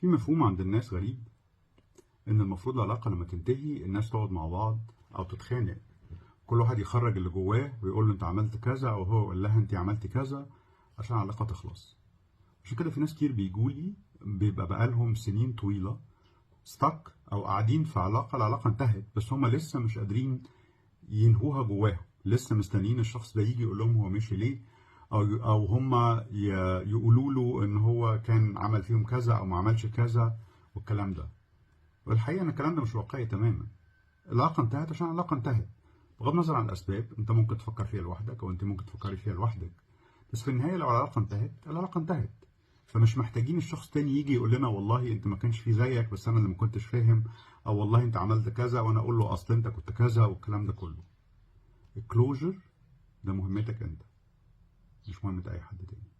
في مفهوم عند الناس غريب ان المفروض العلاقه لما تنتهي الناس تقعد مع بعض او تتخانق، كل واحد يخرج اللي جواه ويقول له انت عملت كذا او هو يقول لها انت عملتي كذا عشان العلاقه تخلص. عشان كده في ناس كتير بيجولي بيبقى بقالهم سنين طويله ستك او قاعدين في علاقه، العلاقه انتهت بس هم لسه مش قادرين ينهوها جواهم، لسه مستنيين الشخص ده يجي يقول لهم هو مشي ليه، او هم يقولوا له ان هو كان عمل فيهم كذا او ما عملش كذا والكلام ده. والحقيقه ان الكلام ده مش واقعي تماما. العلاقه انتهت عشان العلاقه انتهت، بغض النظر عن الاسباب. انت ممكن تفكر فيها لوحدك او انت ممكن تفكري فيها لوحدك، بس في النهايه لو العلاقه انتهت العلاقه انتهت. فمش محتاجين الشخص تاني يجي يقول لنا والله انت ما كانش في زيك بس انا اللي ما كنتش فاهم، او والله انت عملت كذا وانا اقول له اصل انت كنت كذا والكلام ده كله. الكلوجر ده مهمتك انت، مش مهمة اي حد تاني.